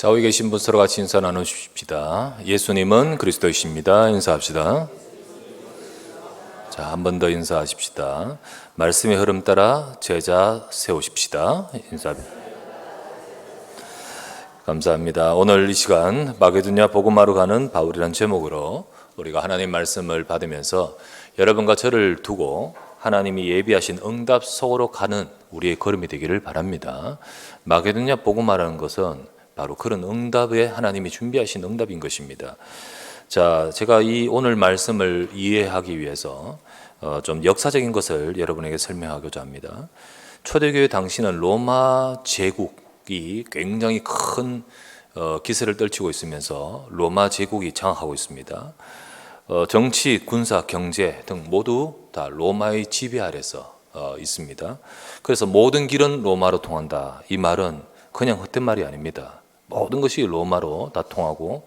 좌우에 계신 분 서로 같이 인사 나누십시다. 예수님은 그리스도이십니다. 인사합시다. 자, 한 번 더 인사하십시다. 말씀의 흐름 따라 제자 세우십시다. 인사합니다. 감사합니다. 오늘 이 시간 마게도냐 복음화로 가는 바울이라는 제목으로 우리가 하나님 말씀을 받으면서 여러분과 저를 두고 하나님이 예비하신 응답 속으로 가는 우리의 걸음이 되기를 바랍니다. 마게도냐 복음화라는 것은 바로 그런 응답에 하나님이 준비하신 응답인 것입니다. 자, 제가 이 오늘 말씀을 이해하기 위해서 좀 역사적인 것을 여러분에게 설명하고자 합니다. 초대교회 당시는 로마 제국이 굉장히 큰 기세를 떨치고 있으면서 로마 제국이 장악하고 있습니다. 정치, 군사, 경제 등 모두 다 로마의 지배 아래서 있습니다. 그래서 모든 길은 로마로 통한다. 이 말은 그냥 헛된 말이 아닙니다. 모든 것이 로마로 다 통하고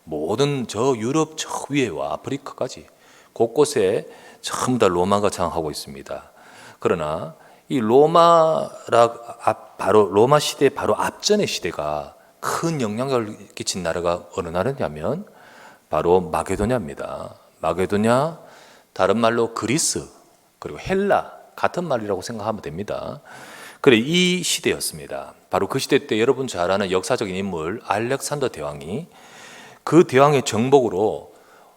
모든 저 유럽 저 위에와 아프리카까지 곳곳에 전부 다 로마가 장악하고 있습니다. 그러나 이 바로 로마 시대 바로 앞전의 시대가 큰 영향력을 끼친 나라가 어느 나라냐면 바로 마게도냐입니다. 마게도냐, 다른 말로 그리스, 그리고 헬라 같은 말이라고 생각하면 됩니다. 그래, 이 시대였습니다. 바로 그 시대 때 여러분 잘 아는 역사적인 인물 알렉산더 대왕이 그 대왕의 정복으로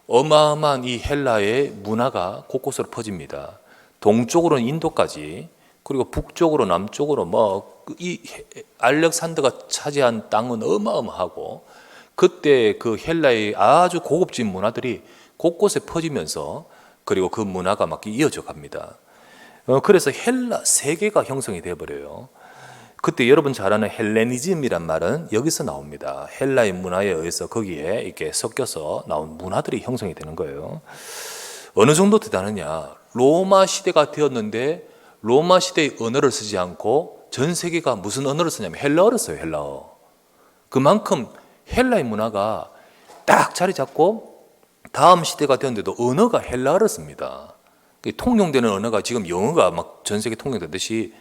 어마어마한 이 헬라의 문화가 곳곳으로 퍼집니다. 동쪽으로는 인도까지, 그리고 북쪽으로 남쪽으로 이 알렉산더가 차지한 땅은 어마어마하고 그때 그 헬라의 아주 고급진 문화들이 곳곳에 퍼지면서 그리고 그 문화가 막 이어져 갑니다. 그래서 헬라 세계가 형성이 되어버려요. 그때 여러분 잘 아는 헬레니즘이란 말은 여기서 나옵니다. 헬라의 문화에 의해서 거기에 이렇게 섞여서 나온 문화들이 형성이 되는 거예요. 어느 정도 대단하냐? 로마 시대가 되었는데 로마 시대의 언어를 쓰지 않고 전 세계가 무슨 언어를 쓰냐면 헬라어를 써요. 헬라어. 그만큼 헬라의 문화가 딱 자리 잡고 다음 시대가 되었는데도 언어가 헬라어를 씁니다. 통용되는 언어가 지금 영어가 막 전 세계 통용되듯이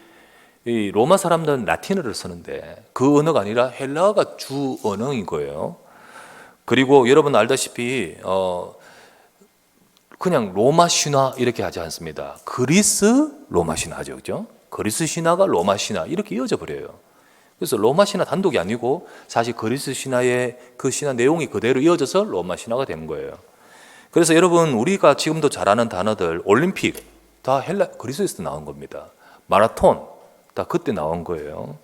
이 로마 사람들은 라틴어를 쓰는데 그 언어가 아니라 헬라어가 주 언어인 거예요. 그리고 여러분 알다시피 그냥 로마 신화 이렇게 하지 않습니다. 그리스 로마 신화 하죠, 그죠? 그리스 신화가 로마 신화 이렇게 이어져 버려요. 그래서 로마 신화 단독이 아니고 사실 그리스 신화의 그 신화 내용이 그대로 이어져서 로마 신화가 되는 거예요. 그래서 여러분 우리가 지금도 잘 아는 단어들 올림픽 다 그리스에서 나온 겁니다. 마라톤 다 그때 나온 거예요.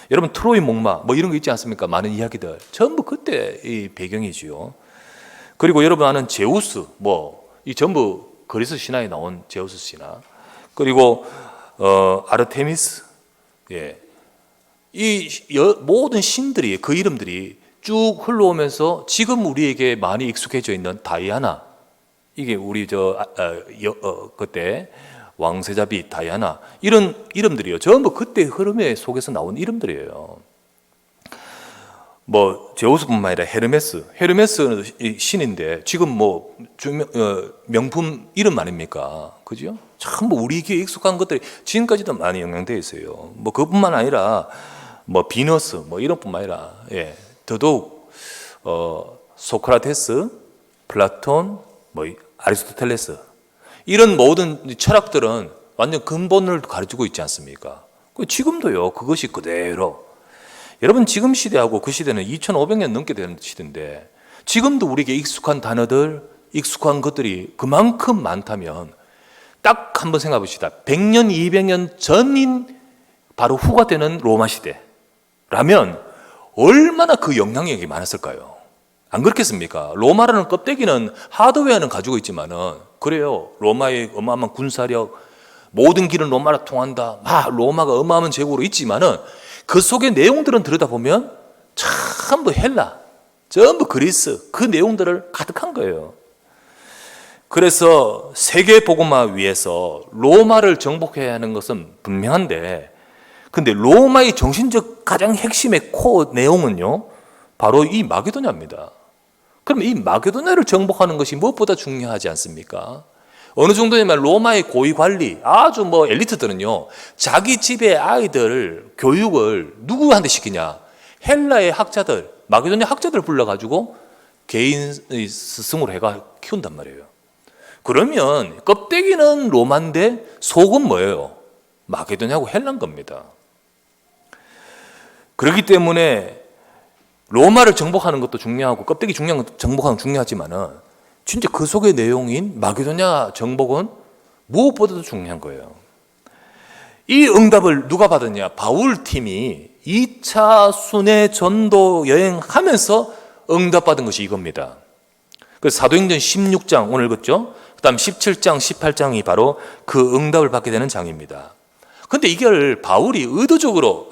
여러분 트로이 목마 이런 거 있지 않습니까? 많은 이야기들 전부 그때 이 배경이지요. 그리고 여러분 아는 제우스 이 전부 그리스 신화에 나온 제우스 신화. 그리고 아르테미스 이 모든 신들이 그 이름들이 쭉 흘러오면서 지금 우리에게 많이 익숙해져 있는 다이아나 이게 우리 그때 왕세자비 다이아나 이런 이름들이요. 전부 그때 흐름의 속에서 나온 이름들이에요. 제우스뿐만 아니라 헤르메스는 신인데 지금 명품 이름 아닙니까? 그죠? 전부 우리 귀에 익숙한 것들이 지금까지도 많이 영향되어 있어요. 그뿐만 아니라 비너스 이런 뿐만 아니라 더더욱 소크라테스, 플라톤, 아리스토텔레스 이런 모든 철학들은 완전 근본을 가르치고 있지 않습니까? 지금도요. 그것이 그대로 여러분 지금 시대하고 그 시대는 2500년 넘게 되는 시대인데 지금도 우리에게 익숙한 단어들, 익숙한 것들이 그만큼 많다면 딱 한번 생각해 봅시다. 100년, 200년 전인 바로 후가 되는 로마 시대라면 얼마나 그 영향력이 많았을까요? 안 그렇겠습니까? 로마라는 껍데기는 하드웨어는 가지고 있지만은 그래요. 로마의 어마어마한 군사력, 모든 길은 로마로 통한다. 로마가 어마어마한 제국으로 있지만은 그 속의 내용들은 들여다보면 전부 헬라, 전부 그리스 그 내용들을 가득한 거예요. 그래서 세계 복음화 위해서 로마를 정복해야 하는 것은 분명한데 근데 로마의 정신적 가장 핵심의 코어 내용은요. 바로 이 마게도냐입니다. 그럼 이 마게도냐를 정복하는 것이 무엇보다 중요하지 않습니까? 어느 정도냐면 로마의 고위 관리, 아주 엘리트들은요, 자기 집의 아이들 교육을 누구한테 시키냐? 헬라의 학자들, 마게도냐 학자들 불러가지고 개인의 스승으로 해가 키운단 말이에요. 그러면 껍데기는 로마인데 속은 뭐예요? 마게도냐하고 헬라인 겁니다. 그렇기 때문에 로마를 정복하는 것도 중요하고 껍데기 중요한 것 정복하는 건 중요하지만은 진짜 그 속의 내용인 마게도냐 정복은 무엇보다도 중요한 거예요. 이 응답을 누가 받았냐? 바울 팀이 2차 순회 전도 여행하면서 응답받은 것이 이겁니다. 그래서 사도행전 16장 오늘 읽었죠? 그 다음 17장, 18장이 바로 그 응답을 받게 되는 장입니다. 근데 이걸 바울이 의도적으로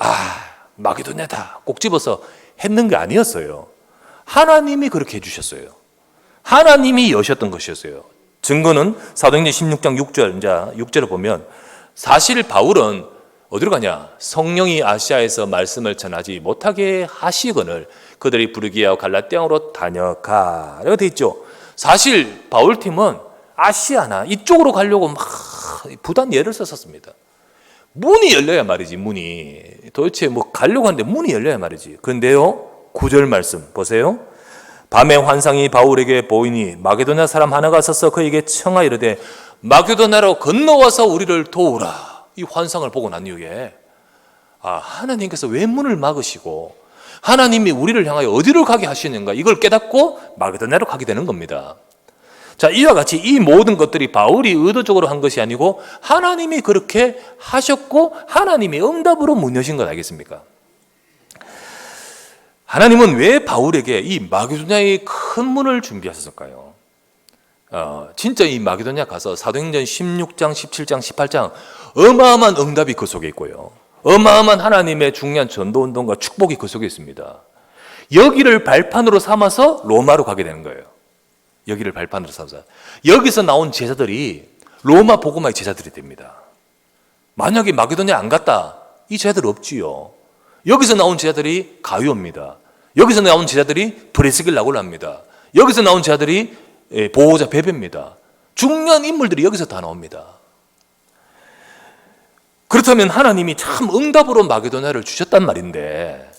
마게도냐다 꼭 집어서 했는 게 아니었어요. 하나님이 그렇게 해주셨어요. 하나님이 여셨던 것이었어요. 증거는 사도행전 16장 6절, 이제 6절을 보면 사실 바울은 어디로 가냐? 성령이 아시아에서 말씀을 전하지 못하게 하시거늘 그들이 부르기야와 갈라디아로 다녀가 라고 되어 있죠. 사실 바울팀은 아시아나 이쪽으로 가려고 막 부단 예를 썼었습니다. 문이 열려야 말이지. 문이 도대체 뭐 가려고 하는데 문이 열려야 말이지. 그런데요 9절 말씀 보세요. 밤에 환상이 바울에게 보이니 마게도냐 사람 하나가 서서 그에게 청하 이르되 마게도냐로 건너와서 우리를 도우라. 이 환상을 보고 난 이후에 하나님께서 왜 문을 막으시고 하나님이 우리를 향하여 어디로 가게 하시는가 이걸 깨닫고 마게도냐로 가게 되는 겁니다. 자, 이와 같이 이 모든 것들이 바울이 의도적으로 한 것이 아니고 하나님이 그렇게 하셨고 하나님이 응답으로 문 여신 것 알겠습니까? 하나님은 왜 바울에게 이 마게도냐의 큰 문을 준비하셨을까요? 진짜 이 마게도냐 가서 사도행전 16장, 17장, 18장 어마어마한 응답이 그 속에 있고요. 어마어마한 하나님의 중요한 전도운동과 축복이 그 속에 있습니다. 여기를 발판으로 삼아서 로마로 가게 되는 거예요. 여기를 발판으로 삼아서. 여기서 나온 제자들이 로마 복음화의 제자들이 됩니다. 만약에 마게도냐 안 갔다, 이 제자들 없지요. 여기서 나온 제자들이 가룟입니다. 여기서 나온 제자들이 브레스길라골라입니다. 여기서 나온 제자들이 보호자 베베입니다. 중요한 인물들이 여기서 다 나옵니다. 그렇다면 하나님이 참 응답으로 마게도냐를 주셨단 말인데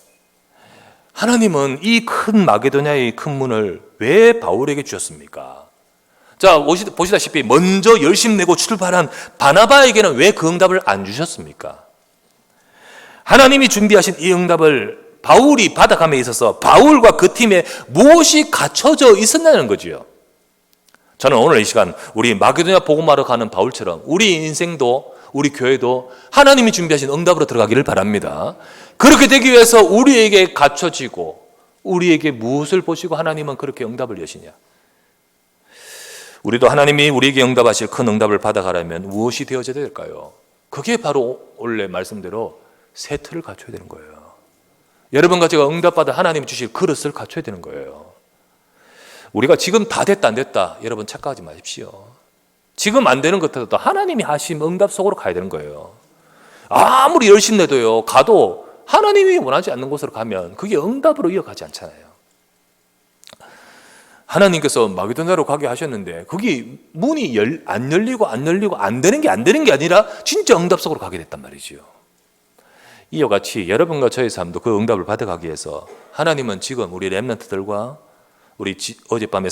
하나님은 이 큰 마게도냐의 큰 문을 왜 바울에게 주셨습니까? 자, 보시다시피 먼저 열심 내고 출발한 바나바에게는 왜 그 응답을 안 주셨습니까? 하나님이 준비하신 이 응답을 바울이 받아감에 있어서 바울과 그 팀에 무엇이 갖춰져 있었냐는 거지요. 저는 오늘 이 시간 우리 마게도냐 복음하러 가는 바울처럼 우리 인생도 우리 교회도 하나님이 준비하신 응답으로 들어가기를 바랍니다. 그렇게 되기 위해서 우리에게 갖춰지고 우리에게 무엇을 보시고 하나님은 그렇게 응답을 여시냐? 우리도 하나님이 우리에게 응답하실 큰 응답을 받아가려면 무엇이 되어져야 될까요? 그게 바로 원래 말씀대로 새 틀을 갖춰야 되는 거예요. 여러분과 제가 응답받아 하나님이 주실 그릇을 갖춰야 되는 거예요. 우리가 지금 다 됐다 안 됐다 여러분 착각하지 마십시오. 지금 안 되는 것들도 하나님이 하신 응답 속으로 가야 되는 거예요. 아무리 열심 내도요 가도 하나님이 원하지 않는 곳으로 가면 그게 응답으로 이어가지 않잖아요. 하나님께서 마게도냐로 가게 하셨는데 그게 문이 안 열리고 안 되는 게 아니라 진짜 응답 속으로 가게 됐단 말이죠. 이와 같이 여러분과 저의 삶도 그 응답을 받아가기 위해서 하나님은 지금 우리 렘넌트들과 우리 어젯밤에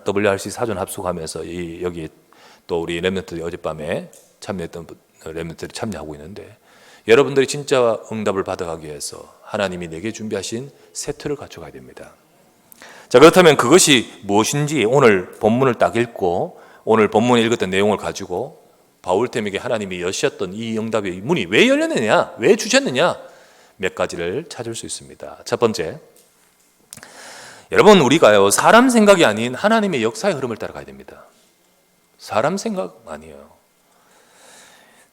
WRC 사전 합숙하면서 여기 또 우리 렘넌트들이 어젯밤에 참여했던 렘넌트들이 참여하고 있는데 여러분들이 진짜 응답을 받아가기 위해서 하나님이 내게 준비하신 새 틀을 갖춰가야 됩니다. 자, 그렇다면 그것이 무엇인지 오늘 본문을 딱 읽고 오늘 본문에 읽었던 내용을 가지고 바울템에게 하나님이 여셨던 이 응답의 문이 왜 열렸느냐, 왜 주셨느냐 몇 가지를 찾을 수 있습니다. 첫 번째, 여러분 우리가요 사람 생각이 아닌 하나님의 역사의 흐름을 따라가야 됩니다. 사람 생각 아니에요.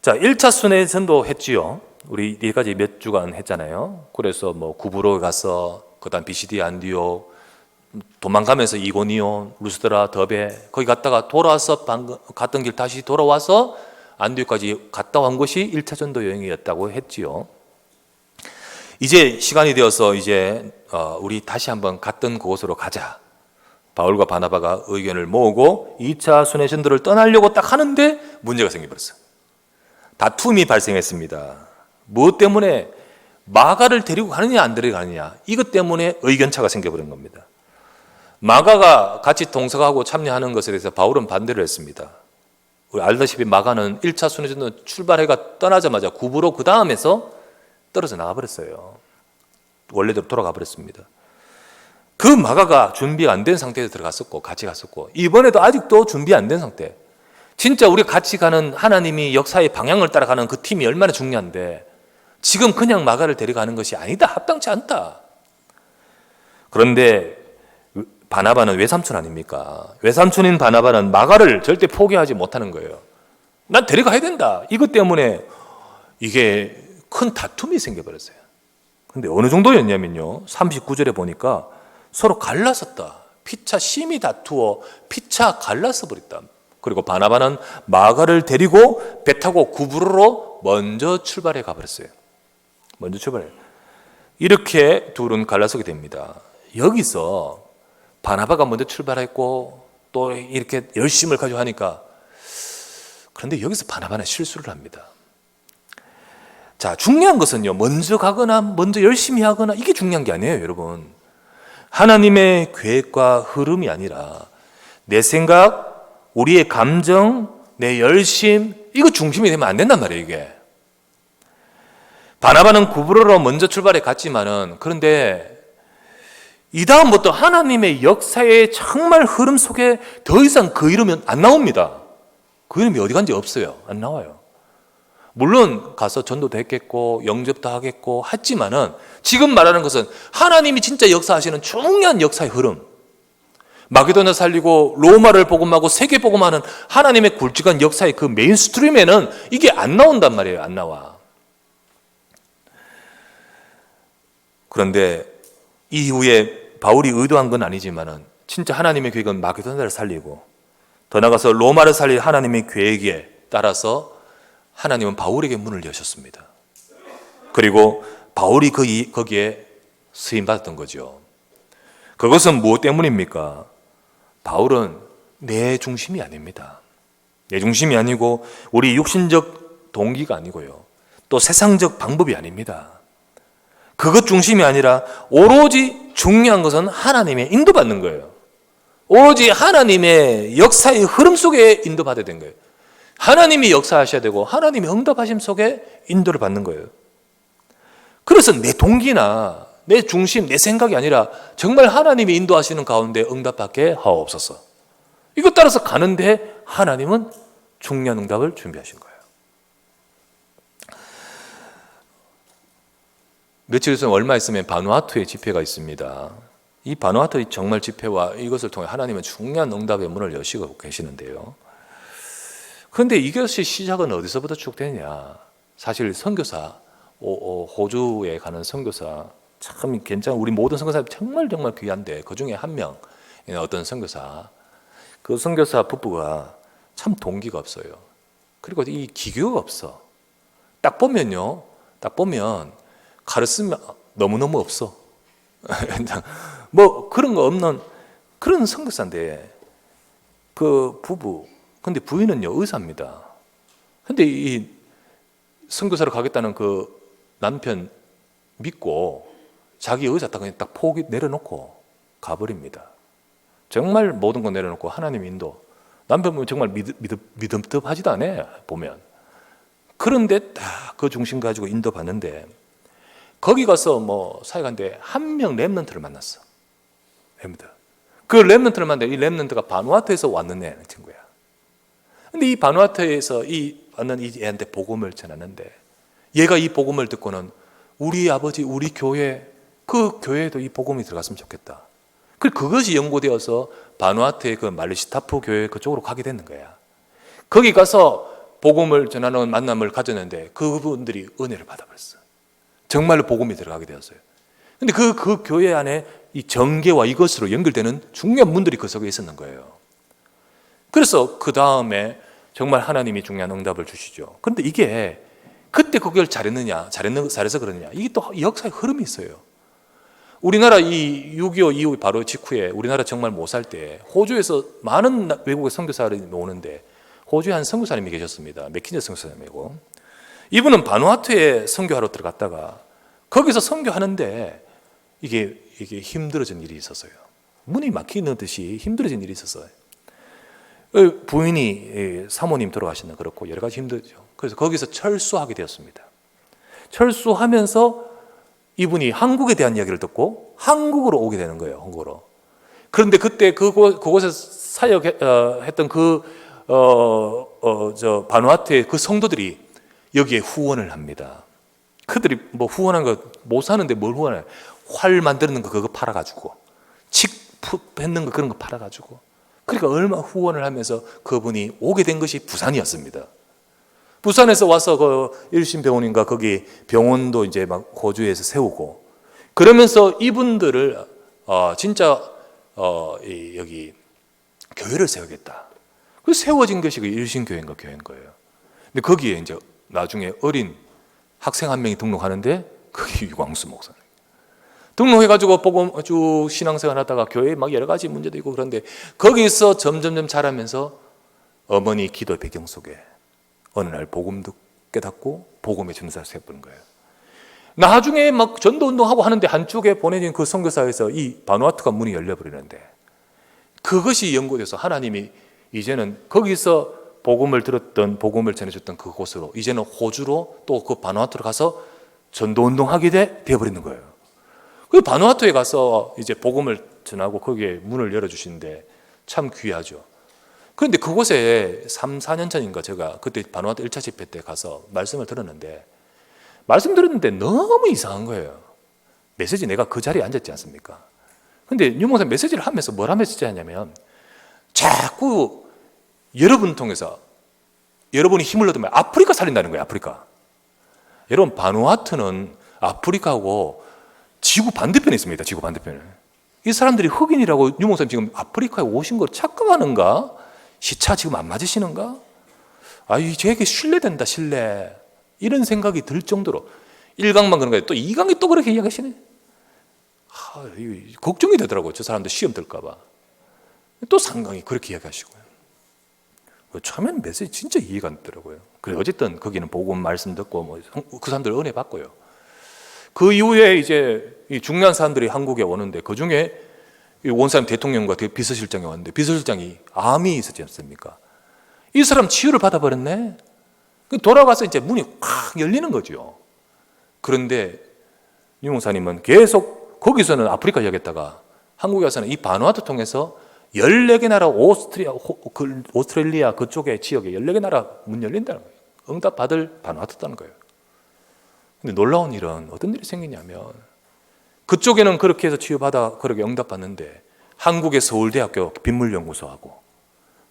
자, 1차 순회 전도 했지요. 우리 여기까지 몇 주간 했잖아요. 그래서 뭐 구부로 가서 그다음 비시디 안디오 도망가면서 이고니온, 루스드라, 더베 거기 갔다가 돌아와서 갔던 길 다시 돌아와서 안디오까지 갔다 온 것이 1차 전도 여행이었다고 했지요. 이제 시간이 되어서 이제 우리 다시 한번 갔던 그곳으로 가자. 바울과 바나바가 의견을 모으고 2차 순회 전도를 떠나려고 딱 하는데 문제가 생겨버렸어요. 다툼이 발생했습니다. 무엇 때문에? 마가를 데리고 가느냐 안 데리고 가느냐, 이것 때문에 의견차가 생겨버린 겁니다. 마가가 같이 동석하고 참여하는 것에 대해서 바울은 반대를 했습니다. 우리 알다시피 마가는 1차 순회전도 출발해가 떠나자마자 구부로 그 다음에서 떨어져 나가버렸어요. 원래대로 돌아가 버렸습니다. 그 마가가 준비가 안 된 상태에서 들어갔었고 같이 갔었고, 이번에도 아직도 준비 안 된 상태. 진짜 우리가 같이 가는 하나님이 역사의 방향을 따라가는 그 팀이 얼마나 중요한데 지금 그냥 마가를 데려가는 것이 아니다, 합당치 않다. 그런데 바나바는 외삼촌 아닙니까? 외삼촌인 바나바는 마가를 절대 포기하지 못하는 거예요. 난 데려가야 된다. 이것 때문에 이게 큰 다툼이 생겨버렸어요. 근데 어느 정도였냐면요, 39절에 보니까 서로 갈라섰다. 피차 심히 다투어 피차 갈라서 버렸다. 그리고 바나바는 마가를 데리고 배 타고 구브로로 먼저 출발해 가버렸어요. 먼저 출발해. 이렇게 둘은 갈라서게 됩니다. 여기서 바나바가 먼저 출발했고 또 이렇게 열심을 가지고 하니까, 그런데 여기서 바나바는 실수를 합니다. 자, 중요한 것은요, 먼저 가거나 먼저 열심히 하거나 이게 중요한 게 아니에요, 여러분. 하나님의 계획과 흐름이 아니라 내 생각, 우리의 감정, 내 열심, 이거 중심이 되면 안 된단 말이에요, 이게. 바나바는 구브로로 먼저 출발해 갔지만은, 그런데 이 다음부터 하나님의 역사의 정말 흐름 속에 더 이상 그 이름은 안 나옵니다. 그 이름이 어디 간지 없어요. 안 나와요. 물론 가서 전도도 했겠고 영접도 하겠고 했지만은, 지금 말하는 것은 하나님이 진짜 역사하시는 중요한 역사의 흐름, 마게도냐 살리고 로마를 복음하고 세계 복음하는 하나님의 굵직한 역사의 그 메인스트림에는 이게 안 나온단 말이에요. 안 나와. 그런데 이후에 바울이 의도한 건 아니지만은 진짜 하나님의 계획은 마게도냐를 살리고 더 나아가서 로마를 살릴 하나님의 계획에 따라서 하나님은 바울에게 문을 여셨습니다. 그리고 바울이 거기에 쓰임받았던 거죠. 그것은 무엇 때문입니까? 바울은 내 중심이 아닙니다. 내 중심이 아니고 우리 육신적 동기가 아니고요, 또 세상적 방법이 아닙니다. 그것 중심이 아니라 오로지 중요한 것은 하나님의 인도받는 거예요. 오로지 하나님의 역사의 흐름 속에 인도받아야 된 거예요. 하나님이 역사하셔야 되고 하나님의 응답하심 속에 인도를 받는 거예요. 그래서 내 동기나 내 중심, 내 생각이 아니라 정말 하나님이 인도하시는 가운데 응답받게 하옵소서. 이것 따라서 가는데 하나님은 중요한 응답을 준비하신 거예요. 며칠 전 얼마 있으면 바누아투의 집회가 있습니다. 이 바누아투의 정말 집회와 이것을 통해 하나님은 중요한 응답의 문을 여시고 계시는데요. 그런데 이것이 시작은 어디서부터 쭉 되냐? 사실 선교사, 호주에 가는 선교사, 참 괜찮은, 우리 모든 선교사 정말 귀한데 그 중에 한 명, 어떤 선교사, 그 선교사 부부가 참 동기가 없어요. 그리고 이 기교가 없어. 딱 보면 가르치면 너무너무 없어. 뭐 그런 거 없는 그런 선교사인데, 그 부부, 근데 부인은요 의사입니다. 근데 이 선교사로 가겠다는 그 남편 믿고 자기 의사 딱 그냥 딱 포기 내려놓고 가버립니다. 정말 모든 거 내려놓고 하나님 인도. 남편 보면 정말 믿음답하지도 않아요, 보면. 그런데 딱 그 중심 가지고 인도 받는데, 거기 가서 뭐 사역하는데 한 명 렘넌트를 만났어. 렘넌트. 그 렘넌트를 만났는데 이 렘넌트가 바누아투에서 왔는 애 친구야. 근데 이 바누아투에서 왔는 이 애한테 복음을 전하는데, 얘가 이 복음을 듣고는 우리 아버지, 우리 교회, 그 교회에도 이 복음이 들어갔으면 좋겠다. 그것이 연고되어서 바누아투의 그 말리시타프 교회 그쪽으로 가게 되는 거야. 거기 가서 복음을 전하는 만남을 가졌는데 그분들이 은혜를 받아버렸어. 정말로 복음이 들어가게 되었어요. 근데 그 교회 안에 이 정계와 이것으로 연결되는 중요한 분들이 그 속에 있었는 거예요. 그래서 그 다음에 정말 하나님이 중요한 응답을 주시죠. 그런데 이게 그때 그걸 잘해서 그러느냐, 이게 또 역사의 흐름이 있어요. 우리나라 이 6.25 이후 바로 직후에 우리나라 정말 못 살 때 호주에서 많은 외국의 선교사들이 오는데, 호주에 한 선교사님이 계셨습니다. 맥킨저 선교사님이고, 이분은 바누아투에 선교하러 들어갔다가 거기서 선교하는데 이게 힘들어진 일이 있었어요. 문이 막히는 듯이 힘들어진 일이 있었어요. 부인이 사모님 돌아가시는 그렇고 여러 가지 힘들죠. 그래서 거기서 철수하게 되었습니다. 철수하면서 이분이 한국에 대한 이야기를 듣고 한국으로 오게 되는 거예요. 한국으로. 그런데 그때 그곳에서 사역했던 바누아투의 그 성도들이 여기에 후원을 합니다. 그들이 뭐 후원한 거 못 사는데 뭘 후원해요? 활 만드는 거 그거 팔아가지고, 칡 뱉는 거 그런 거 팔아가지고. 그러니까 얼마 후원을 하면서 그분이 오게 된 것이 부산이었습니다. 부산에서 와서 그 일신병원인가 거기 병원도 이제 막 호주에서 세우고, 그러면서 이분들을 진짜 여기 교회를 세우겠다. 그 세워진 것이 그 일신교회인가 교회인 거예요. 근데 거기에 이제 나중에 어린 학생 한 명이 등록하는데 그게 유광수 목사님. 등록해가지고 복음 쭉 신앙생활 하다가 교회에 막 여러 가지 문제도 있고 그런데 거기서 점점점 자라면서 어머니 기도 배경 속에 어느 날 복음도 깨닫고 복음의 전사를 세우는 거예요. 나중에 막 전도 운동하고 하는데 한쪽에 보내진 그 선교사에서 이 바누아투가 문이 열려버리는데, 그것이 연구돼서 하나님이 이제는 거기서 복음을 들었던, 복음을 전해줬던 그곳으로 이제는 호주로 또 그 바누아투로 가서 전도 운동하게 되어버리는 거예요. 그 바누아투에 가서 이제 복음을 전하고 거기에 문을 열어주시는데 참 귀하죠. 그런데 그곳에 3, 4년 전인가 제가 그때 바누아투 1차 집회 때 가서 말씀을 들었는데 너무 이상한 거예요. 메시지 내가 그 자리에 앉았지 않습니까? 근데 유목사 메시지를 하면서 뭘 하면서 하냐면 자꾸 여러분 통해서 여러분이 힘을 얻으면 아프리카 살린다는 거예요. 아프리카. 여러분 바누아투는 아프리카하고 지구 반대편에 있습니다. 지구 반대편에. 이 사람들이 흑인이라고 유목사님 지금 아프리카에 오신 걸 착각하는가? 시차 지금 안 맞으시는가? 쟤에게 신뢰된다, 신뢰. 이런 생각이 들 정도로 일강만 그런 거예요. 또 이강이 또 그렇게 이야기하시네. 걱정이 되더라고요. 저 사람들 시험 들까 봐. 또 상강이 그렇게 이야기하시고요. 처음에는 메시지 진짜 이해가 안 되더라고요. 그래 어쨌든 거기는 복음 말씀 듣고 그 사람들 은혜 받고요. 그 이후에 이제 이 중요한 사람들이 한국에 오는데 그 중에 원사님 대통령과 비서실장이 왔는데 비서실장이 암이 있었지 않습니까? 이 사람 치유를 받아버렸네. 돌아가서 이제 문이 확 열리는 거죠. 그런데 유 목사님은 계속 거기서는 아프리카 이야기했다가 한국에 와서는 이 바누아투 통해서 14개 나라 오스트레일리아 그쪽의 지역에 14개 나라 문 열린다는 거예요. 응답 받을 바누아투다는 거예요. 근데 놀라운 일은 어떤 일이 생기냐면 그쪽에는 그렇게 해서 치유받아 그렇게 응답받는데 한국의 서울대학교 빗물연구소하고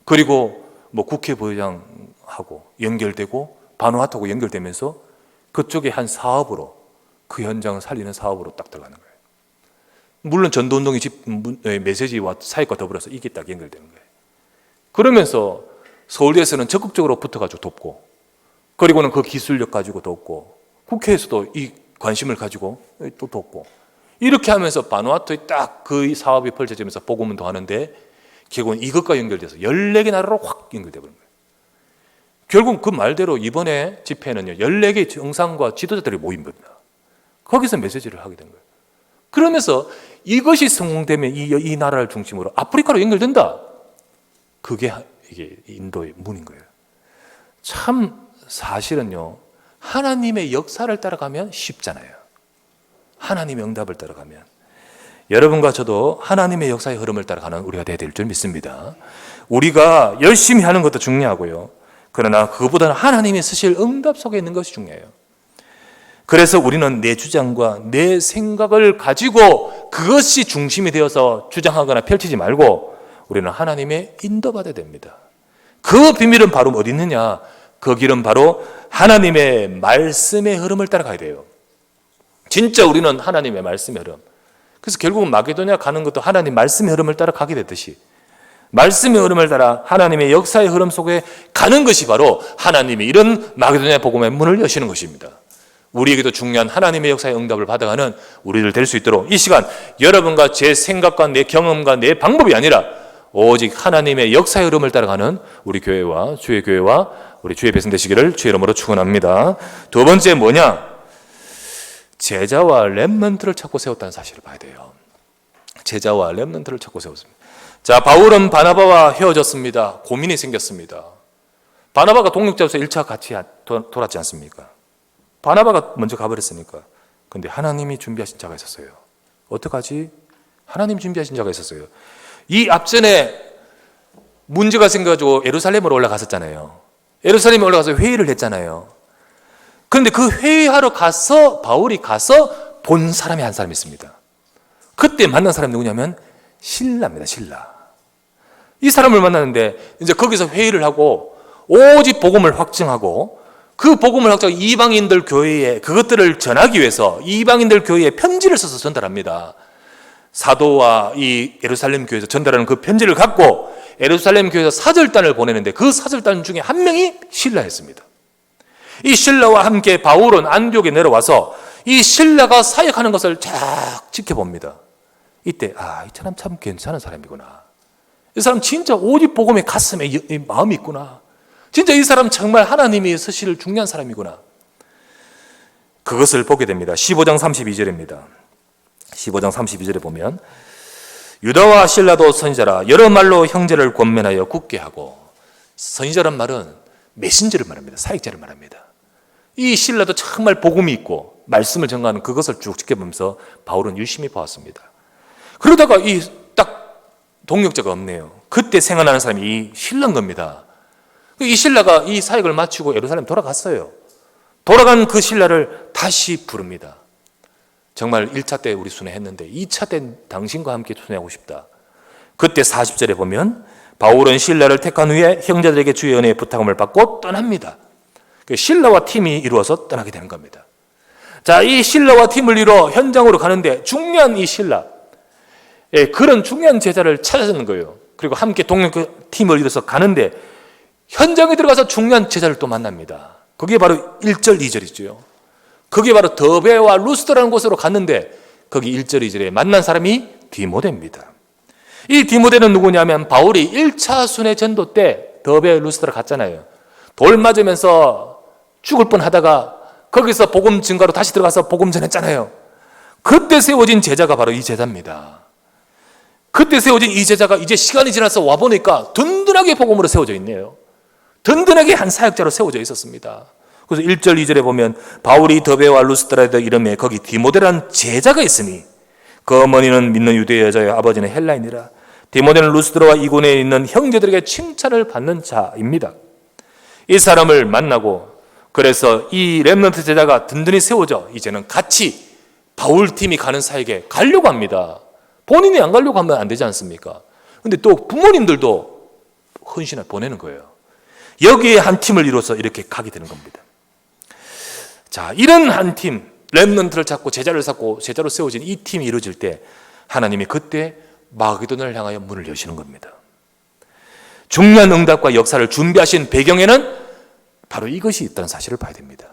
그리고 뭐 국회 부의장하고 연결되고 바누아투하고 연결되면서 그쪽에 한 사업으로 그 현장을 살리는 사업으로 딱 들어가는 거예요. 물론 전도운동의 메시지와 사역과 더불어서 이게 딱 연결되는 거예요. 그러면서 서울대에서는 적극적으로 붙어가지고 돕고 그리고는 그 기술력 가지고 돕고 국회에서도 이 관심을 가지고 또 돕고 이렇게 하면서 바누아투에 딱 그 사업이 펼쳐지면서 복음운동 하는데 결국은 이것과 연결돼서 14개 나라로 확 연결되어 버린 거예요. 결국 그 말대로 이번에 집회는요 14개 정상과 지도자들이 모인 겁니다. 거기서 메시지를 하게 된 거예요. 그러면서 이것이 성공되면 이 나라를 중심으로 아프리카로 연결된다. 그게 이게 인도의 문인 거예요. 참 사실은요 하나님의 역사를 따라가면 쉽잖아요. 하나님의 응답을 따라가면 여러분과 저도 하나님의 역사의 흐름을 따라가는 우리가 되어야 될 줄 믿습니다. 우리가 열심히 하는 것도 중요하고요. 그러나 그것보다는 하나님이 쓰실 응답 속에 있는 것이 중요해요. 그래서 우리는 내 주장과 내 생각을 가지고 그것이 중심이 되어서 주장하거나 펼치지 말고 우리는 하나님의 인도받아야 됩니다. 그 비밀은 바로 어디 있느냐? 그 길은 바로 하나님의 말씀의 흐름을 따라가야 돼요. 진짜 우리는 하나님의 말씀의 흐름. 그래서 결국은 마게도냐 가는 것도 하나님 말씀의 흐름을 따라 가게 되듯이 말씀의 흐름을 따라 하나님의 역사의 흐름 속에 가는 것이 바로 하나님이 이런 마게도냐 복음의 문을 여시는 것입니다. 우리에게도 중요한 하나님의 역사의 응답을 받아가는 우리들 될 수 있도록 이 시간 여러분과 제 생각과 내 경험과 내 방법이 아니라 오직 하나님의 역사의 흐름을 따라가는 우리 교회와 주의 교회와 우리 주의 백성 되시기를 주의 이름으로 축원합니다. 두 번째 뭐냐? 제자와 렘넌트를 찾고 세웠다는 사실을 봐야 돼요. 제자와 렘넌트를 찾고 세웠습니다. 자, 바울은 바나바와 헤어졌습니다. 고민이 생겼습니다. 바나바가 동역자로서 1차 같이 돌았지 않습니까? 바나바가 먼저 가버렸으니까. 근데 하나님이 준비하신 자가 있었어요. 어떡하지? 하나님 준비하신 자가 있었어요. 이 앞전에 문제가 생겨가지고 예루살렘으로 올라갔었잖아요. 예루살렘에 올라가서 회의를 했잖아요. 그런데 그 회의하러 가서 바울이 가서 본 사람이 한 사람이 있습니다. 그때 만난 사람이 누구냐면 실라입니다. 실라. 이 사람을 만났는데 이제 거기서 회의를 하고 오직 복음을 확증하고 그 복음을 확증하고 이방인들 교회에 그것들을 전하기 위해서 이방인들 교회에 편지를 써서 전달합니다. 사도와 이 예루살렘 교회에서 전달하는 그 편지를 갖고 예루살렘 교회에서 사절단을 보내는데 그 사절단 중에 한 명이 실라였습니다. 이 실라와 함께 바울은 안디옥에 내려와서 이 실라가 사역하는 것을 쫙 지켜봅니다. 이때 이 사람 참 괜찮은 사람이구나. 이 사람 진짜 오직 복음의 가슴에 마음이 있구나. 진짜 이 사람 정말 하나님이 쓰실 중요한 사람이구나. 그것을 보게 됩니다. 15장 32절입니다. 15장 32절에 보면 유다와 실라도 선지자라 여러 말로 형제를 권면하여 굳게 하고, 선지자란 말은 메신저를 말합니다. 사역자를 말합니다. 이 실라도 정말 복음이 있고 말씀을 전가하는 그것을 쭉 지켜보면서 바울은 유심히 보았습니다. 그러다가 이 딱 동역자가 없네요. 그때 생각나는 사람이 이 실라인 겁니다. 이 실라가 이 사역을 마치고 예루살렘 돌아갔어요. 돌아간 그 실라를 다시 부릅니다. 정말 1차 때 우리 순회했는데 2차 때 당신과 함께 순회하고 싶다. 그때 40절에 보면 바울은 실라를 택한 후에 형제들에게 주의 은혜의 부탁함을 받고 떠납니다. 실라와 팀이 이루어서 떠나게 되는 겁니다. 자, 이 실라와 팀을 이루어 현장으로 가는데 중요한 이 실라, 그런 중요한 제자를 찾아주는 거예요. 그리고 함께 동역 팀을 이뤄서 가는데 현장에 들어가서 중요한 제자를 또 만납니다. 그게 바로 1절, 2절이죠. 그게 바로 더베와 루스드라는 곳으로 갔는데 거기 1절, 2절에 만난 사람이 디모데입니다. 이 디모데는 누구냐면 바울이 1차 순회 전도 때 더베 루스드라 갔잖아요. 돌 맞으면서 죽을 뻔하다가 거기서 복음 증가로 다시 들어가서 복음 전했잖아요. 그때 세워진 제자가 바로 이 제자입니다. 그때 세워진 이 제자가 이제 시간이 지나서 와보니까 든든하게 복음으로 세워져 있네요. 든든하게 한 사역자로 세워져 있었습니다. 그래서 1절, 2절에 보면 바울이 더베와 루스드라에 이름에 거기 디모데라는 제자가 있으니 그 어머니는 믿는 유대 여자의 아버지는 헬라인이라. 디모데는 루스드라와 이곳에 있는 형제들에게 칭찬을 받는 자입니다. 이 사람을 만나고 그래서 이 렘넌트 제자가 든든히 세워져 이제는 같이 바울팀이 가는 사역에 가려고 합니다. 본인이 안 가려고 하면 안 되지 않습니까? 근데 또 부모님들도 헌신을 보내는 거예요. 여기에 한 팀을 이뤄서 이렇게 가게 되는 겁니다. 자, 이런 한 팀, 렘넌트를 찾고 제자를 찾고 제자로 세워진 이 팀이 이루어질 때 하나님이 그때 마게도냐를 향하여 문을 여시는 겁니다. 중요한 응답과 역사를 준비하신 배경에는 바로 이것이 있다는 사실을 봐야 됩니다.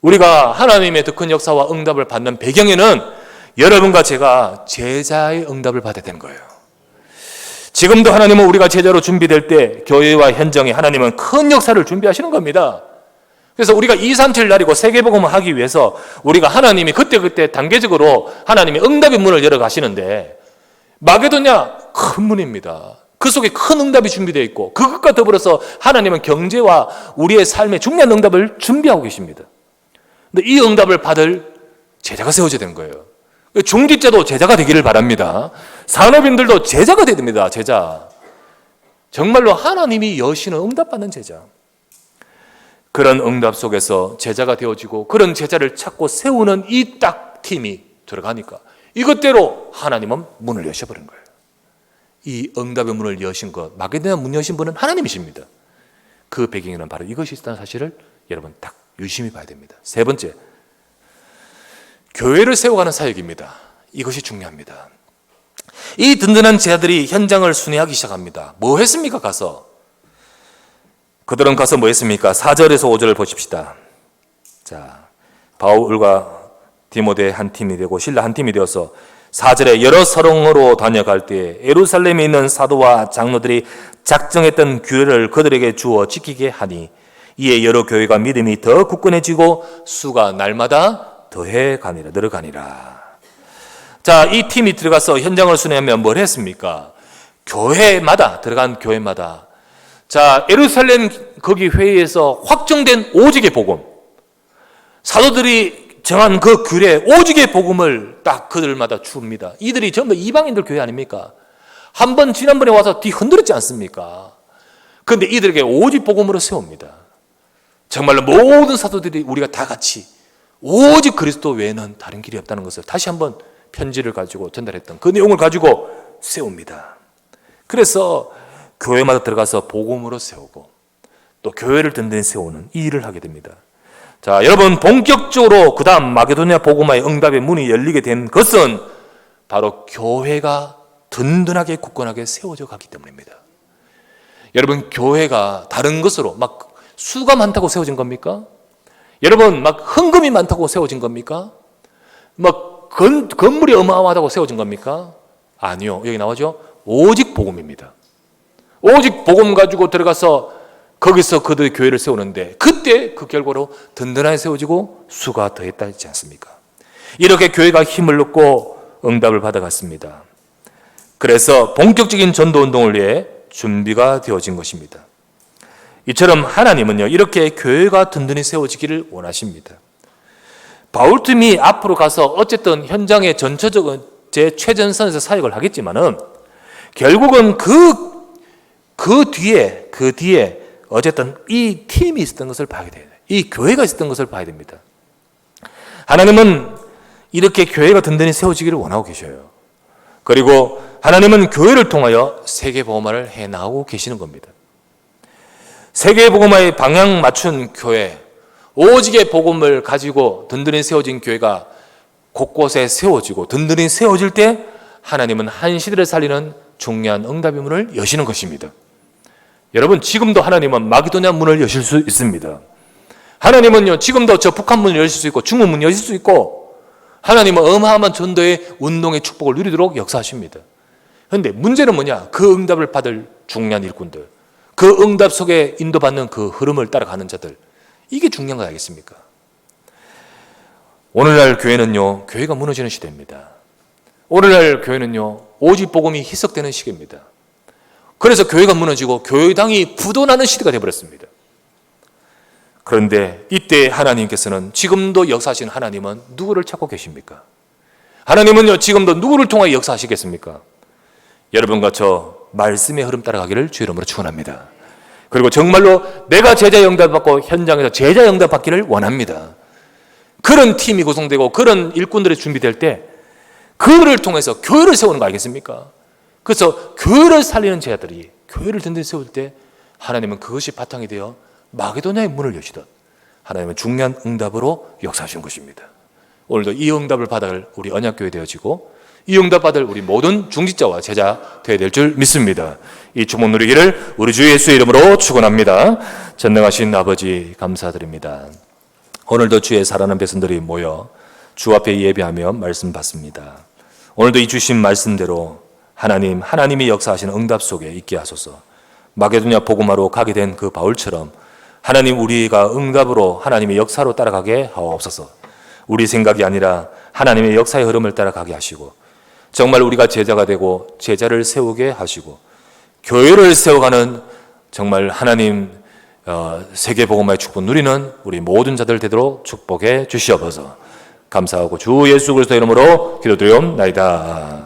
우리가 하나님의 더 큰 역사와 응답을 받는 배경에는 여러분과 제가 제자의 응답을 받아야 되는 거예요. 지금도 하나님은 우리가 제자로 준비될 때 교회와 현장에 하나님은 큰 역사를 준비하시는 겁니다. 그래서 우리가 237 날이고 세계복음을 하기 위해서 우리가 하나님이 그때그때 단계적으로 하나님이 응답의 문을 열어가시는데 마게도냐 큰 문입니다. 그 속에 큰 응답이 준비되어 있고 그것과 더불어서 하나님은 경제와 우리의 삶의 중요한 응답을 준비하고 계십니다. 근데 이 응답을 받을 제자가 세워져야 되는 거예요. 중직자도 제자가 되기를 바랍니다. 산업인들도 제자가 되야 됩니다. 제자. 정말로 하나님이 여시는 응답받는 제자. 그런 응답 속에서 제자가 되어지고 그런 제자를 찾고 세우는 이 딱 팀이 들어가니까 이것대로 하나님은 문을 여셔버린 거예요. 이 응답의 문을 여신 것, 마게도냐 문 여신 분은 하나님이십니다. 그 배경에는 바로 이것이 있다는 사실을 여러분 딱 유심히 봐야 됩니다. 세 번째, 교회를 세워가는 사역입니다. 이것이 중요합니다. 이 든든한 제자들이 현장을 순회하기 시작합니다. 뭐 했습니까? 그들은 가서 뭐 했습니까? 4절에서 5절을 보십시다. 자, 바울과 디모데 한 팀이 되고 실라 한 팀이 되어서 4절에 여러 서롱으로 다녀갈 때에 예루살렘에 있는 사도와 장로들이 작정했던 규례를 그들에게 주어 지키게 하니 이에 여러 교회가 믿음이 더 굳건해지고 수가 날마다 더해 가니라, 늘어가니라. 자, 이 팀이 들어가서 현장을 순회하면 뭘 했습니까? 교회마다, 들어간 교회마다, 자, 예루살렘 거기 회의에서 확정된 오직의 복음, 사도들이 정한 그 규례, 오직의 복음을 딱 그들마다 줍니다. 이들이 전부 이방인들 교회 아닙니까? 한번 지난번에 와서 뒤 흔들었지 않습니까? 그런데 이들에게 오직 복음으로 세웁니다. 정말로 모든 사도들이 우리가 다 같이 오직 그리스도 외에는 다른 길이 없다는 것을 다시 한번 편지를 가지고 전달했던 그 내용을 가지고 세웁니다. 그래서 교회마다 들어가서 복음으로 세우고 또 교회를 든든히 세우는 이 일을 하게 됩니다. 자, 여러분, 본격적으로 그 다음 마게도냐 복음화의 응답의 문이 열리게 된 것은 바로 교회가 든든하게 굳건하게 세워져 갔기 때문입니다. 여러분, 교회가 다른 것으로 막 수가 많다고 세워진 겁니까? 여러분, 막 헌금이 많다고 세워진 겁니까? 막 건물이 어마어마하다고 세워진 겁니까? 아니요. 여기 나오죠. 오직 복음입니다. 오직 복음 가지고 들어가서 거기서 그들 교회를 세우는데 그때 그 결과로 든든하게 세워지고 수가 더했다 했지 않습니까? 이렇게 교회가 힘을 얻고 응답을 받아갔습니다. 그래서 본격적인 전도운동을 위해 준비가 되어진 것입니다. 이처럼 하나님은요, 이렇게 교회가 든든히 세워지기를 원하십니다. 바울팀이 앞으로 가서 어쨌든 현장의 전체적인 제 최전선에서 사역을 하겠지만은 결국은 그 뒤에 어쨌든 이 팀이 있었던 것을 봐야 돼요. 이 교회가 있었던 것을 봐야 됩니다. 하나님은 이렇게 교회가 든든히 세워지기를 원하고 계셔요. 그리고 하나님은 교회를 통하여 세계복음화를 해나가고 계시는 겁니다. 세계복음화의 방향 맞춘 교회, 오직의 복음을 가지고 든든히 세워진 교회가 곳곳에 세워지고 든든히 세워질 때 하나님은 한 시대를 살리는 중요한 응답의 문을 여시는 것입니다. 여러분, 지금도 하나님은 마게도냐 문을 여실 수 있습니다. 하나님은요, 지금도 저 북한 문을 여실 수 있고 중국 문을 여실 수 있고 하나님은 어마어마한 전도의 운동의 축복을 누리도록 역사하십니다. 그런데 문제는 뭐냐? 그 응답을 받을 중요한 일꾼들, 그 응답 속에 인도받는 그 흐름을 따라가는 자들, 이게 중요한 거 아니겠습니까? 오늘날 교회는요, 교회가 무너지는 시대입니다. 오늘날 교회는요, 오직 복음이 희석되는 시기입니다. 그래서 교회가 무너지고 교회당이 부도나는 시대가 되어버렸습니다. 그런데 이때 하나님께서는, 지금도 역사하시는 하나님은 누구를 찾고 계십니까? 하나님은요, 지금도 누구를 통하여 역사하시겠습니까? 여러분과 저 말씀의 흐름 따라가기를 주의 이름으로 축원합니다. 그리고 정말로 내가 제자 영접받고 현장에서 제자 영접받기를 원합니다. 그런 팀이 구성되고 그런 일꾼들이 준비될 때 그들을 통해서 교회를 세우는 거 아니겠습니까? 그래서 교회를 살리는 제자들이 교회를 든든히 세울 때 하나님은 그것이 바탕이 되어 마게도냐의 문을 여시던 하나님은 중요한 응답으로 역사하시는 것입니다. 오늘도 이 응답을 받을 우리 언약교회 되어지고 이 응답 받을 우리 모든 중직자와 제자 되어야 될 줄 믿습니다. 이 축복 누리기를 우리 주 예수의 이름으로 축원합니다. 전능하신 아버지 감사드립니다. 오늘도 주의 사랑하는 백성들이 모여 주 앞에 예배하며 말씀 받습니다. 오늘도 이 주신 말씀대로 하나님이 역사하시는 응답 속에 있게 하소서. 마게도냐 복음화로 가게 된 그 바울처럼 하나님, 우리가 응답으로 하나님의 역사로 따라가게 하옵소서. 우리 생각이 아니라 하나님의 역사의 흐름을 따라가게 하시고 정말 우리가 제자가 되고 제자를 세우게 하시고 교회를 세워가는 정말 하나님 세계복음화의 축복 누리는 우리 모든 자들 되도록 축복해 주시옵소서. 감사하고 주 예수 그리스도 이름으로 기도드리옵나이다.